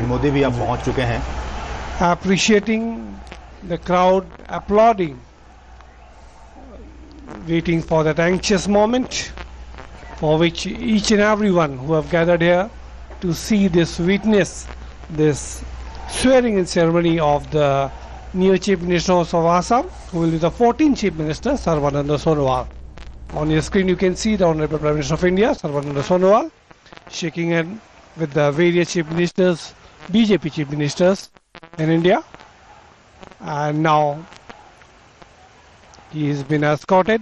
नरेंद्र मोदी भी अब पहुंच चुके हैं. Appreciating the crowd, applauding, waiting for that anxious moment for which each and everyone who have gathered here to see this, witness this swearing in ceremony of the new Chief Minister of Assam, who will be the 14th Chief Minister, Sarbananda Sonowal. On your screen you can see the Honorable Prime Minister of India, Sarbananda Sonowal, shaking hand with the various Chief Ministers, BJP Chief Ministers in India. And now he has been escorted.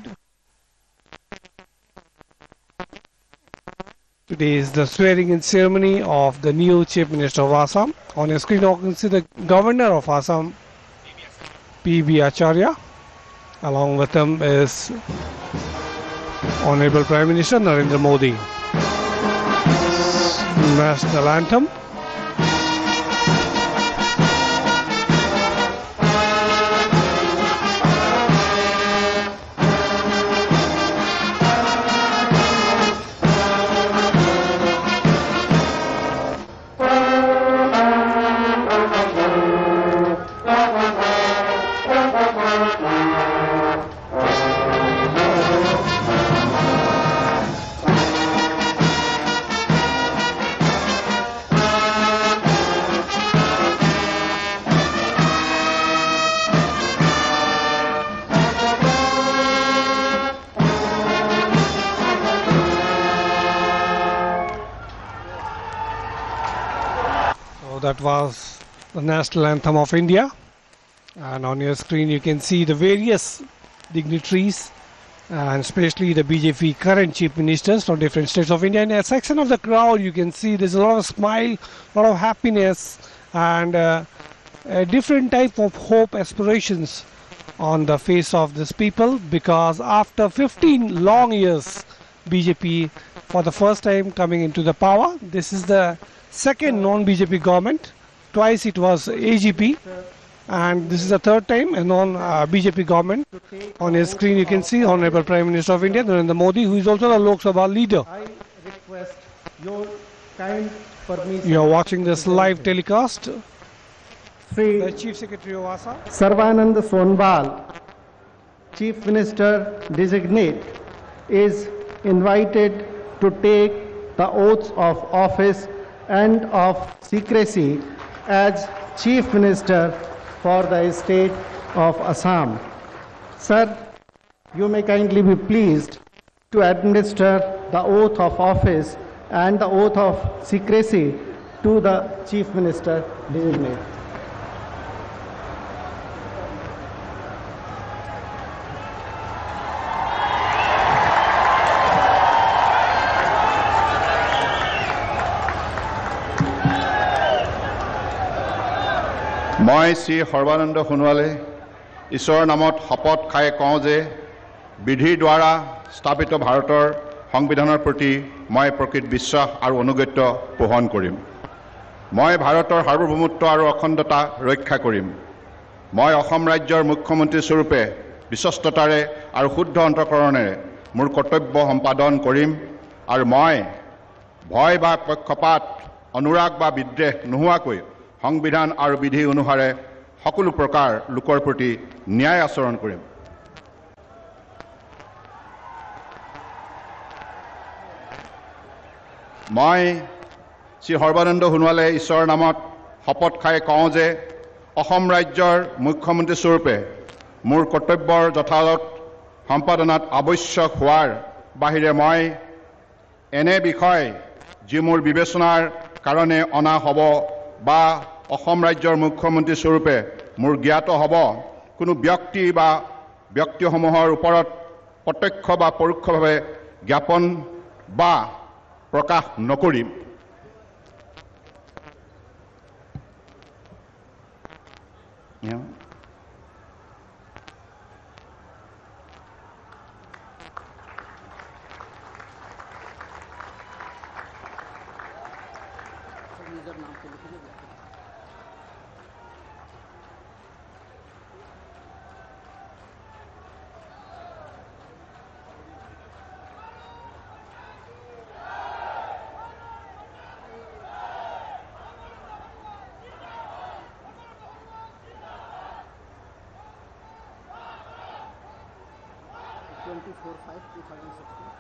Today is the swearing in ceremony of the new Chief Minister of Assam. On your screen you can see the Governor of Assam, P.B. Acharya. Along with him is Honorable Prime Minister Narendra Modi. National Anthem. That was the national anthem of India, and on your screen you can see the various dignitaries and especially the BJP current chief ministers from different states of India. In a section of the crowd you can see there's a lot of smile, a lot of happiness, and a different type of hope, aspirations on the face of these people, because after 15 long years BJP for the first time coming into the power. This is the second non-BJP government. Twice it was AGP, and this is the third time a non-BJP government. On your screen you can see Honorable Prime Minister of India Narendra Modi, who is also the Lok Sabha leader. I request your kind permission. You are watching this live telecast. The Chief Secretary of Assam, Sarbananda Sonowal, Chief Minister designate, is invited to take the oaths of office and of secrecy as Chief Minister for the state of Assam. Sir, you may kindly be pleased to administer the oath of office and the oath of secrecy to the Chief Minister designate. মই শ্ৰী সৰ্বানন্দ সোণোৱালে ঈশ্বৰৰ নামত শপত খাই কওঁ যে বিধিৰ দ্বাৰা স্থাপিত ভাৰতৰ সংবিধানৰ প্ৰতি মই প্ৰকৃত বিশ্বাস আৰু অনুগত্য পোষণ কৰিম। মই ভাৰতৰ সাৰ্বভৌমত্ব আৰু অখণ্ডতা ৰক্ষা কৰিম। মই অসম ৰাজ্যৰ মুখ্যমন্ত্ৰী স্বৰূপে বিশ্বস্ততাৰে আৰু শুদ্ধ অন্তঃকৰণেৰে মোৰ কৰ্তব্য সম্পাদন কৰিম আৰু মই ভয় বা পক্ষপাত, অনুৰাগ বা বিদ্বেষ নোহোৱাকৈ সংবিধান আৰু বিধি অনুসাৰে সকলো প্ৰকাৰ লোকৰ প্ৰতি ন্যায় আচৰণ কৰিম। মই শ্ৰী সৰ্বানন্দ সোণোৱালে ঈশ্বৰৰ নামত শপত খাই কওঁ যে অসম ৰাজ্যৰ মুখ্যমন্ত্ৰী স্বৰূপে মোৰ কৰ্তব্যৰ যথাযথ সম্পাদনাত আৱশ্যক হোৱাৰ বাহিৰে মই এনে বিষয় যি মোৰ বিবেচনাৰ কাৰণে অনা হ'ব বা অসম ৰাজ্যৰ মুখ্যমন্ত্ৰী স্বৰূপে মোৰ জ্ঞাত হ'ব কোনো ব্যক্তি বা ব্যক্তিসমূহৰ ওপৰত প্ৰত্যক্ষ বা পৰোক্ষভাৱে জ্ঞাপন বা প্ৰকাশ নকৰিম। 24/5/2016.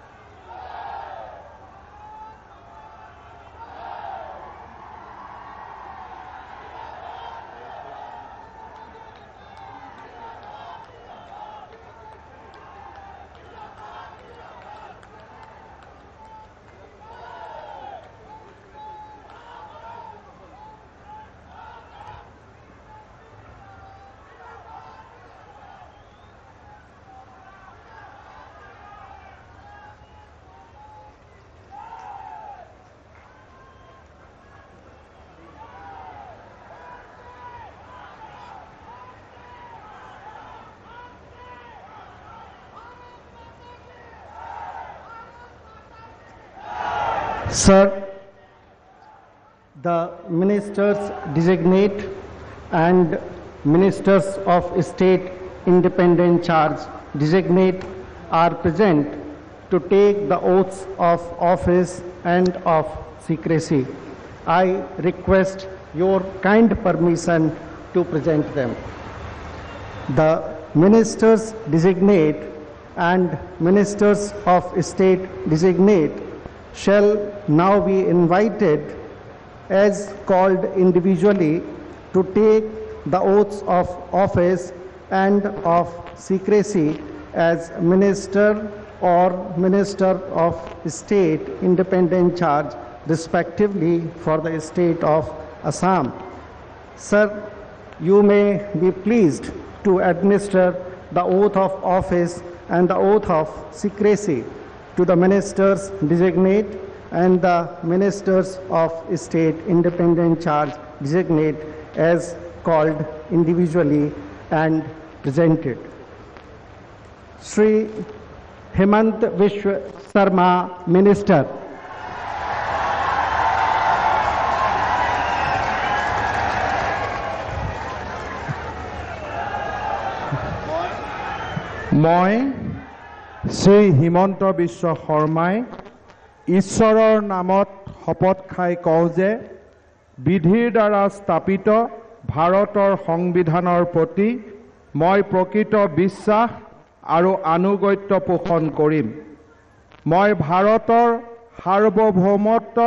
Sir, the ministers designate and ministers of state independent charge designate are present to take the oaths of office and of secrecy. I request your kind permission to present them. The ministers designate and ministers of state designate shall now be invited as called individually to take the oaths of office and of secrecy as minister or minister of state independent charge respectively for the state of Assam. Sir, you may be pleased to administer the oath of office and the oath of secrecy to the ministers designate and the ministers of state independent charge designate as called individually and presented. Sri Hemant Vishwa Sarma, Minister. মই শ্ৰী হিমন্ত বিশ্ব শৰ্মাই ঈশ্বৰৰ নামত শপত খাই কওঁ যে বিধিৰ দ্বাৰা স্থাপিত ভাৰতৰ সংবিধানৰ প্ৰতি মই প্ৰকৃত বিশ্বাস আৰু আনুগত্য পোষণ কৰিম। মই ভাৰতৰ সাৰ্বভৌমত্ব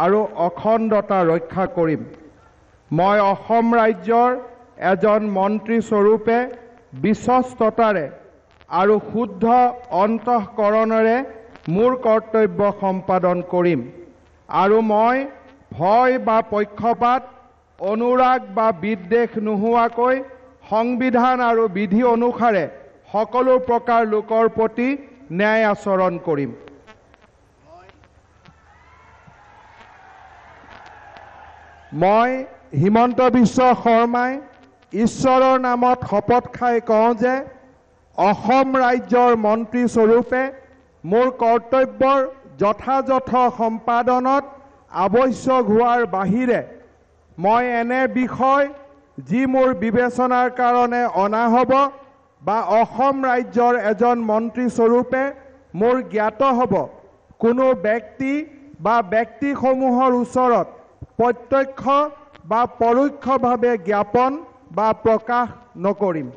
আৰু অখণ্ডতা ৰক্ষা কৰিম। মই অসম ৰাজ্যৰ এজন মন্ত্ৰী স্বৰূপে বিশ্বস্ততাৰে আৰু শুদ্ধ অন্তঃকৰণেৰে মোৰ কৰ্তব্য সম্পাদন কৰিম আৰু মই ভয় বা পক্ষপাত অনুৰাগ বা বিদ্বেষ নোহোৱাকৈ সংবিধান আৰু বিধি অনুসাৰে সকলো প্ৰকাৰ লোকৰ প্ৰতি ন্যায় আচৰণ কৰিম। মই হিমন্ত বিশ্ব শৰ্মাই ঈশ্বৰৰ নামত শপত খাই কওঁ যে অসম ৰাজ্যৰ মন্ত্ৰী স্বৰূপে মোৰ কৰ্তব্যৰ যথাযথ সম্পাদনত আৱশ্যক হোৱাৰ বাহিৰে মই এনে বিষয় যি মোৰ বিবেচনাৰ কাৰণে অনা হ'ব বা অসম ৰাজ্যৰ এজন মন্ত্ৰী স্বৰূপে মোৰ জ্ঞাত হ'ব কোনো ব্যক্তি বা ব্যক্তিসমূহৰ ওচৰত প্ৰত্যক্ষ বা পৰোক্ষভাৱে জ্ঞাপন বা প্ৰকাশ নকৰিম।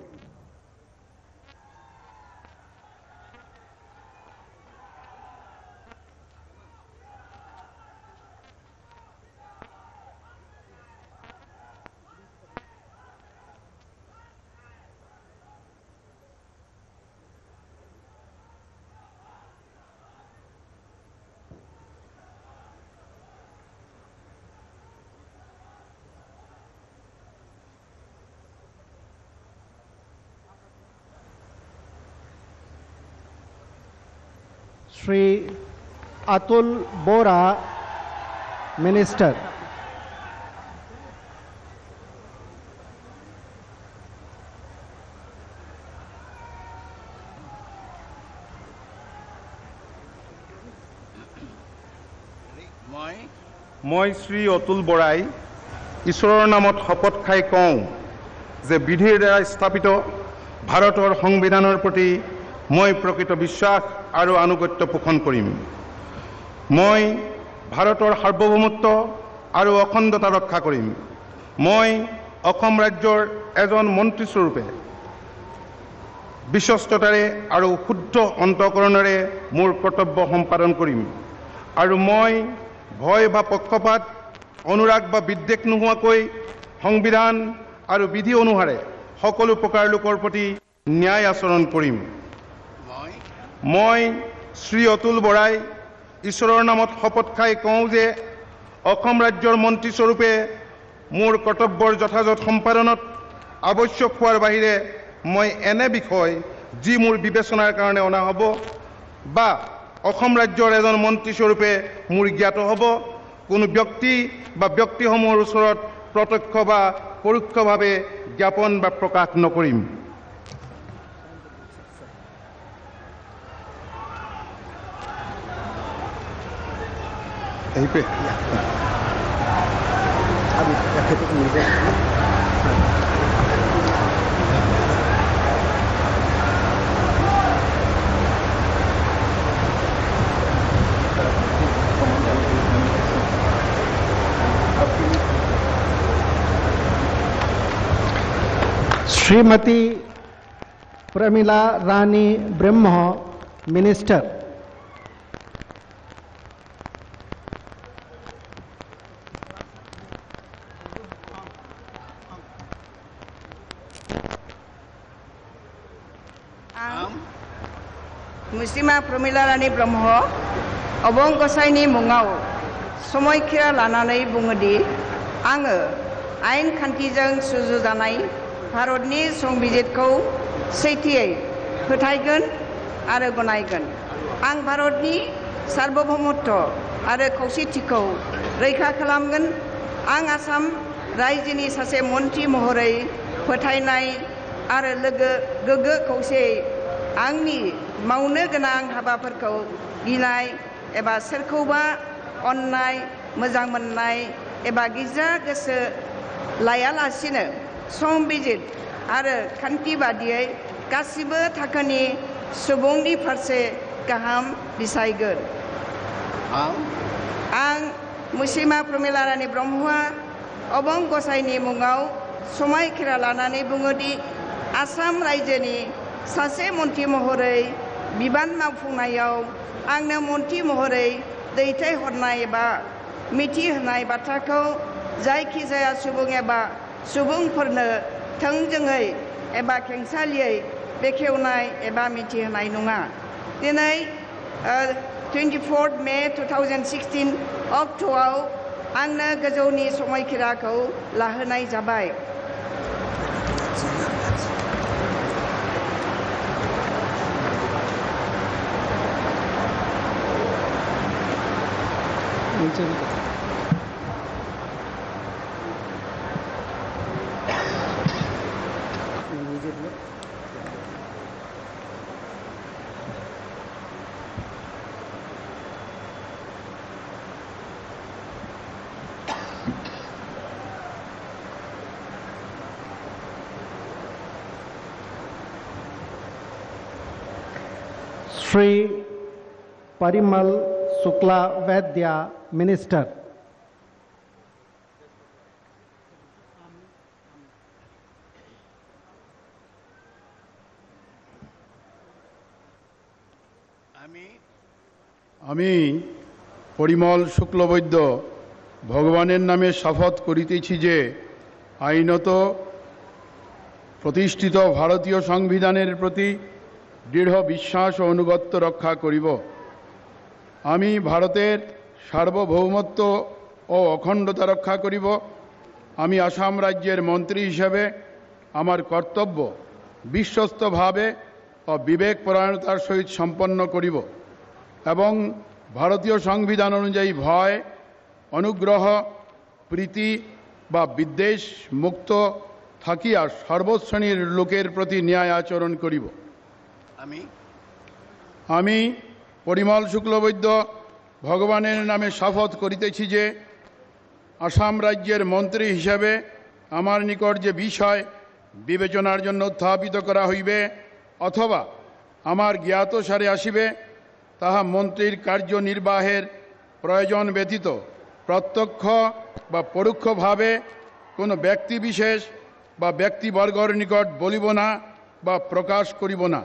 Sri Atul Bora, Minister. মই শ্ৰী অতুল বৰাই ঈশ্বৰৰ নামত শপত খাই কওঁ যে বিধিৰ দ্বাৰা স্থাপিত ভাৰতৰ সংবিধানৰ প্ৰতি মই প্ৰকৃত বিশ্বাস আৰু আনুগত্য পোষণ কৰিম। মই ভাৰতৰ সাৰ্বভৌমত্ব আৰু অখণ্ডতা ৰক্ষা কৰিম। মই অসম ৰাজ্যৰ এজন মন্ত্ৰী স্বৰূপে বিশ্বস্ততাৰে আৰু শুদ্ধ অন্তঃকৰণেৰে মোৰ কৰ্তব্য সম্পাদন কৰিম আৰু মই ভয় বা পক্ষপাত অনুৰাগ বা বিদ্বেষ নোহোৱাকৈ সংবিধান আৰু বিধি অনুসাৰে সকলো প্ৰকাৰ লোকৰ প্ৰতি ন্যায় আচৰণ কৰিম। মই শ্ৰী অতুল বৰাই ঈশ্বৰৰ নামত শপত খাই কওঁ যে অসম ৰাজ্যৰ মন্ত্ৰীস্বৰূপে মোৰ কৰ্তব্যৰ যথাযথ সম্পাদনত আৱশ্যক হোৱাৰ বাহিৰে মই এনে বিষয় যি মোৰ বিবেচনাৰ কাৰণে অনা হ'ব বা অসম ৰাজ্যৰ এজন মন্ত্ৰীস্বৰূপে মোৰ জ্ঞাত হ'ব কোনো ব্যক্তি বা ব্যক্তিসমূহৰ ওচৰত প্ৰত্যক্ষ বা পৰোক্ষভাৱে জ্ঞাপন বা প্ৰকাশ নকৰিম। श्रीमती प्रमिला रानी ब्रह्म, मिनिस्टर। मुस्लिमा प्रमिला रानी ब्रह्म अबं गसाइनि मुङाव समायखिरा लानानै बुङोदि आङो आयेन खान्थिजों सुजुजानाय भारतनि संबिजितखौ सैथोयै फोथायगोन आरो गनायगोन। आं भारतनि सार्वभौमत्व आरो खौसेथिखौ रैखा खालामगोन। आं आसाम रायजोनि सासे मन्त्रि महरै फोथायनाय आरो गोग्गो खौसेयै आंनि मावनो गोनां हाबाफोरखौ गिनाय एबा सोरखौबा अननाय मोजां मोननाय एबा गिज्रा गोसो लायालासिनो संबिजित आरो खान्थि बादियै गासिबो थाखोनि सुबुंनि फारसे गाहाम बिसायगोन। आं मुस्लिमा प्रमिला रानी ब्रह्मआ अबं गसाइनि मुङाव समायखिरा लानानै बुङोदि आसाम रायजोनि सासे मन्त्रि महरै बिबान मावफुंनायाव आंनो मन्त्रि महरै दैथायहरनाय एबा मिथिहोनाय बाथ्राखौ जायखिजाया सुबुं एबा सुबुंफोरनो थोंजोङै एबा खेंसालियै बेखेवनाय एबा मिथिहोनाय नङा। दिनै 24 मे 2016 अक्ट'आव आंनो गोजौनि समायखिराखौ लाहोनाय जाबाय। श्री परिमल शुक्ला वैद्य, मिनिस्टर। আমি পরিমল শুক্লবৈদ্য ভগবানের নামে শপথ করিতেছি যে আইনত প্রতিষ্ঠিত ভারতীয় সংবিধানের প্রতি দৃঢ় বিশ্বাস ও অনুগত্য রক্ষা করিব। আমি ভারতের সার্বভৌমত্ব ও অখণ্ডতা রক্ষা করিব। আমি আসাম রাজ্যের মন্ত্রী হিসেবে আমার কর্তব্য বিশ্বস্তভাবে ও বিবেকপরায়ণতার সহিত সম্পন্ন করিব এবং ভারতীয় সংবিধান অনুযায়ী ভয়, অনুগ্রহ, প্রীতি বা বিদ্বেষ মুক্ত থাকিয়া সর্বশ্রেণীর লোকের প্রতি ন্যায় আচরণ করিব। আমি পরিমল শুক্লবৈদ্য ভগবানের নামে শপথ করিতেছি যে আসাম রাজ্যের মন্ত্রী হিসাবে আমার নিকট যে বিষয় বিবেচনার জন্য উত্থাপিত করা হইবে অথবা আমার জ্ঞাতসারে আসিবে তাহা মন্ত্রীর কার্যনির্বাহের প্রয়োজন ব্যতীত প্রত্যক্ষ বা পরোক্ষভাবে কোনো ব্যক্তিবিশেষ বা ব্যক্তিবর্গের নিকট বলিব না বা প্রকাশ করিব না।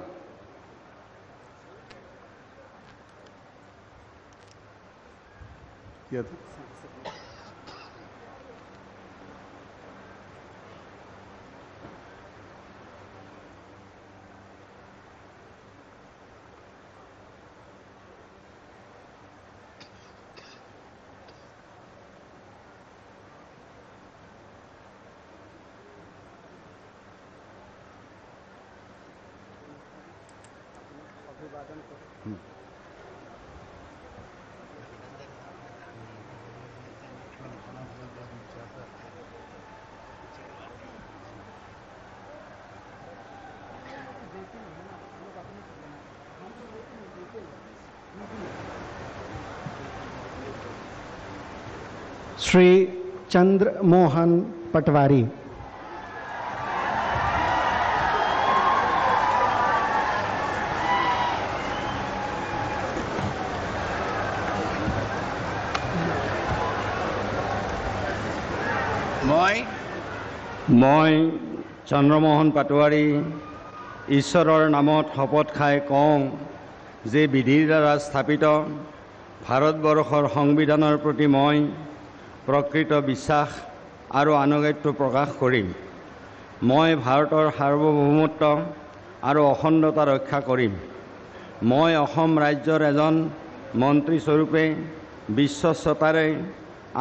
Shri Chandra Mohan Patwari. মই চন্দ্ৰমোহন পাটোৱাৰী ঈশ্বৰৰ নামত শপত খাই কওঁ যে বিধিৰ দ্বাৰা স্থাপিত ভাৰতবৰ্ষৰ সংবিধানৰ প্ৰতি মই প্ৰকৃত বিশ্বাস আৰু আনুগত্য প্ৰকাশ কৰিম। মই ভাৰতৰ সাৰ্বভৌমত্ব আৰু অখণ্ডতা ৰক্ষা কৰিম। মই অসম ৰাজ্যৰ এজন মন্ত্ৰীস্বৰূপে বিশ্বস্ততাৰে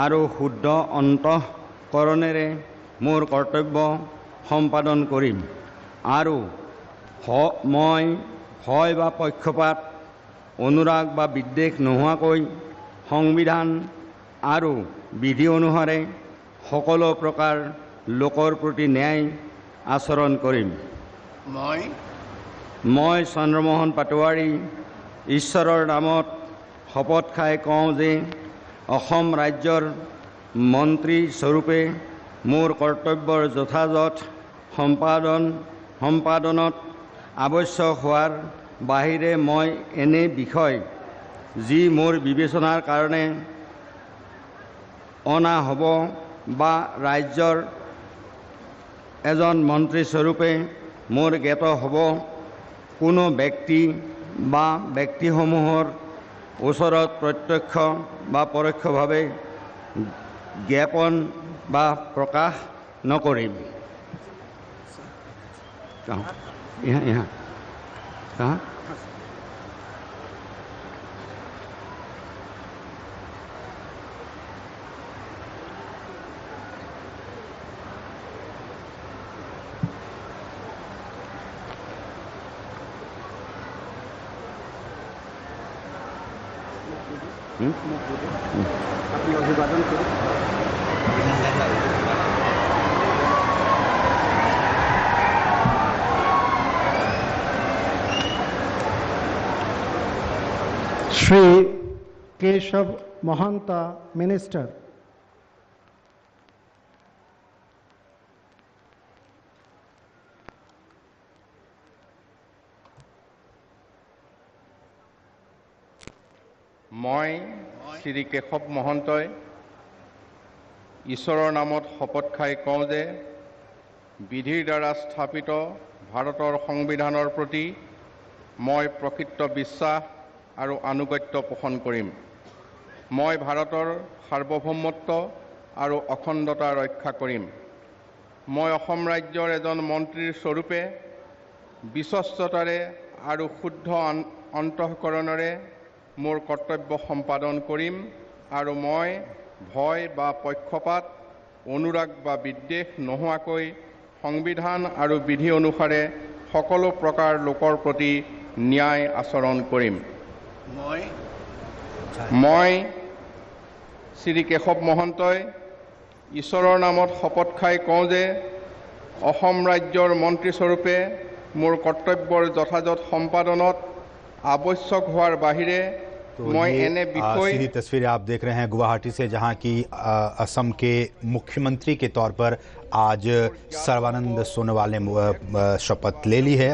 আৰু শুদ্ধ অন্তঃকৰণেৰে মোৰ কৰ্তব্য সম্পাদন কৰিম আৰু মই ভয় বা পক্ষপাত অনুৰাগ বা বিদ্বেষ নোহোৱাকৈ সংবিধান আৰু বিধি অনুসাৰে সকলো প্ৰকাৰ লোকৰ প্ৰতি ন্যায় আচৰণ কৰিম। মই চন্দ্ৰমোহন পাটোৱাৰী ঈশ্বৰৰ নামত শপত খাই কওঁ যে অসম ৰাজ্যৰ মন্ত্ৰী স্বৰূপে মোৰ কৰ্তব্যৰ যথাযথ সম্পাদনত আৱশ্যক হোৱাৰ বাহিৰে মই এনে বিষয় যি মোৰ বিবেচনাৰ কাৰণে অনা হ'ব বা ৰাজ্যৰ এজন মন্ত্ৰী স্বৰূপে মোৰ জ্ঞাত হ'ব কোনো ব্যক্তি বা ব্যক্তিসমূহৰ ওচৰত প্ৰত্যক্ষ বা পৰোক্ষভাৱে জ্ঞাপন বা প্ৰকাশ নকৰিম। अभिवादन करें। Shri Keshav Mahanta, Minister. মই শ্ৰী কেশৱ মহন্তই ঈশ্বৰৰ নামত শপত খাই কওঁ যে বিধিৰ দ্বাৰা স্থাপিত ভাৰতৰ সংবিধানৰ প্ৰতি মই প্ৰকৃত বিশ্বাস আৰু আনুগত্য পোষণ কৰিম। মই ভাৰতৰ সাৰ্বভৌমত্ব আৰু অখণ্ডতা ৰক্ষা কৰিম। মই অসম ৰাজ্যৰ এজন মন্ত্ৰীৰ স্বৰূপে বিশ্বস্ততাৰে আৰু শুদ্ধ অন্তঃকৰণেৰে মোৰ কৰ্তব্য সম্পাদন কৰিম আৰু মই ভয় বা পক্ষপাত অনুৰাগ বা বিদ্বেষ নোহোৱাকৈ সংবিধান আৰু বিধি অনুসাৰে সকলো প্ৰকাৰ লোকৰ প্ৰতি ন্যায় আচৰণ কৰিম। মই শ্ৰী কেশৱ মহন্তই ঈশ্বৰৰ নামত শপত খাই কওঁ যে অসম ৰাজ্যৰ মন্ত্ৰীস্বৰূপে মোৰ কৰ্তব্যৰ যথাযথ সম্পাদনত आवश्यक होवार बाहिरे मैं एने विषय सीधी तस्वीरें आप देख रहे हैं गुवाहाटी से, जहां की असम के मुख्यमंत्री के तौर पर आज सर्बानंद सोनोवाल ने शपथ ले ली है।